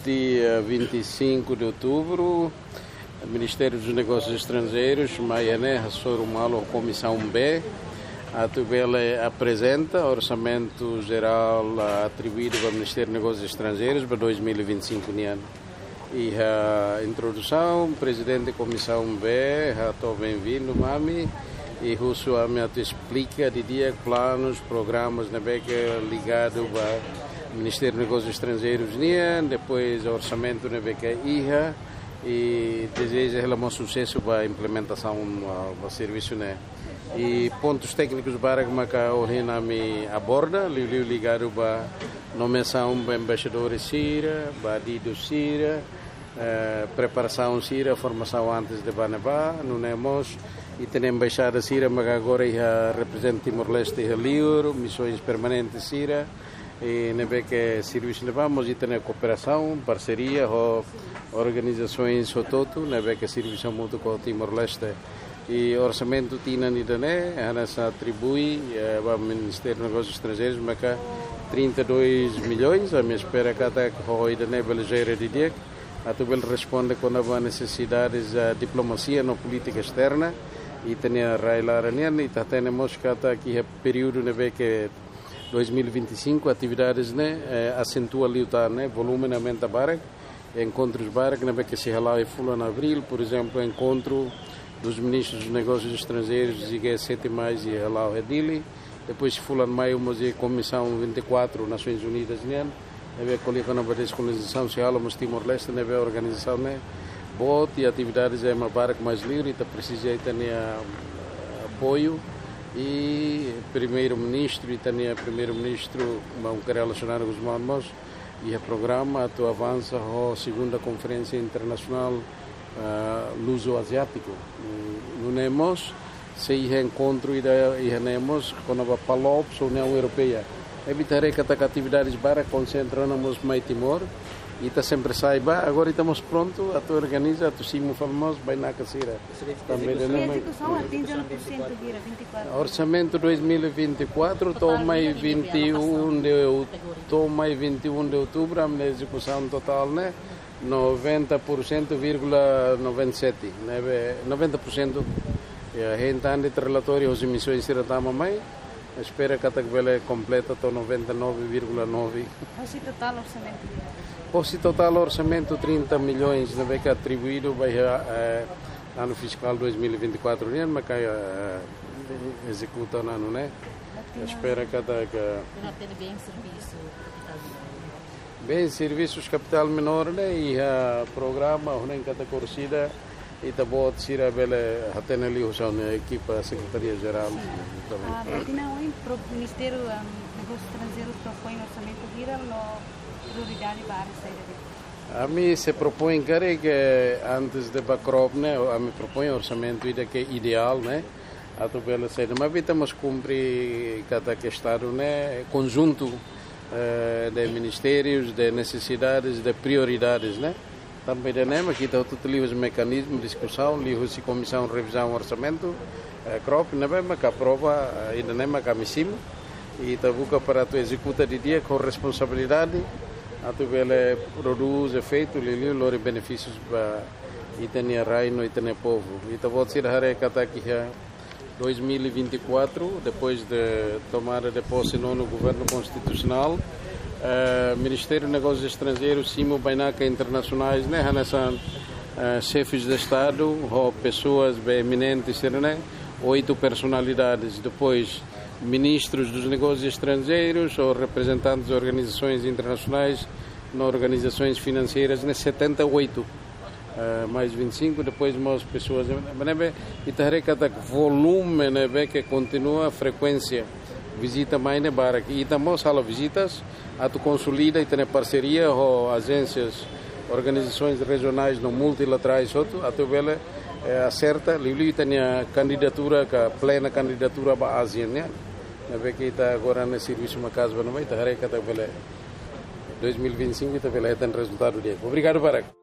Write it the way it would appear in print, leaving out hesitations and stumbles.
Dia 25 de outubro, o Ministério dos Negócios Estrangeiros, Maiané, Sorumalo, Comissão B, a Tubela apresenta o orçamento geral atribuído ao Ministério dos Negócios Estrangeiros para 2025. E a introdução, presidente da Comissão B, estou bem-vindo, Mami, e Russo Ami explica de dia planos, programas, ligado a Ministério dos Negócios Estrangeiros, depois o orçamento na beca IHA e deseja um sucesso para a implementação do serviço. E pontos técnicos para que o Renami aborda, ligado para a nomeação do embaixador Sira, para Dido Sira, preparação Sira, formação antes de Banabá, não temos, e tem a embaixada Sira, mas agora representa Timor-Leste e Lior, missões permanentes Sira. E que serviço levamos e tem cooperação, parceria com organizações todo, que serviço muito com Timor-Leste e orçamento tinha se atribui ao Ministério dos Negócios Estrangeiros, mas 32 milhões, a minha espera que até hoje belegeira de dia, a Tubel responde com as necessidades da diplomacia na política externa e tem a railar e temos que aqui período que 2025 atividades acentua ali o volume na mente barak, encontros barak que se relaxa em abril, por exemplo, encontro dos ministros dos negócios estrangeiros de G7 mais e relaxa Dili, depois em maio a comissão 24 Nações Unidas a colher na descolonização social mas Timor-Leste a organização bot e atividades é uma barak mais livre e precisa ter apoio e primeiro-ministro e também primeiro-ministro vão relacionar com os irmãos e o programa tu avança a segunda conferência internacional luso-asiático não temos se encontro e temos com a PALOPS União Europeia evitarei que as atividades para concentrarmos mais Timor e está sempre saiba agora estamos prontos a tu organiza a tu simo famoso vai na casira também a execução atinge 1% vira 24 orçamento 2024 toma 21 de outubro a execução total 90,97 90% a gente anda de relatório as emissões será tama mais espera que a tabela completa to 99,9 Posse total orçamento Posse total orçamento 30 milhões de beca atribuído vai ano fiscal 2024 mas que executa no ano espera que bem serviço bem serviços capital menor e a programa nem cada corrida e tá bom se a bela até ali o seu equipa secretaria geral também o Ministério dos Negócios Estrangeiros propõe orçamento vira prioridade para a a mim se propõe que antes de Bacrop a mim propõe orçamento que é ideal a tu bela saída mas estamos cumprir cada estado conjunto de ministérios de necessidades de prioridades também temos aqui está tudo livre mecanismo de discussão livre se comissão revisão orçamento crop mas que aprova ainda não que missimo e está busca para tu executa de dia com responsabilidade a tu vele produz efeito lhe benefícios para e tem reino e tem povo e tá vou ser kata aqui 2024 depois de tomada de posse no governo constitucional Ministério dos Negócios Estrangeiros simo bainaca internacionais chefes de estado ou pessoas eminentes 8 personalidades depois ministros dos negócios estrangeiros ou representantes de organizações internacionais, organizações financeiras, 78, mais 25, depois mais pessoas. E cada volume que continua a frequência, visita mais na barra. E também sala visitas, a tu consolida e tem parceria com agências, organizações regionais, no multilaterais, a tu vela acerta, Lili tem a candidatura, a plena candidatura para a ASEAN, né? Kita agora no serviço uma casa, não vai estar, 2025 kita vai ter resultado dele. Obrigado, Barack.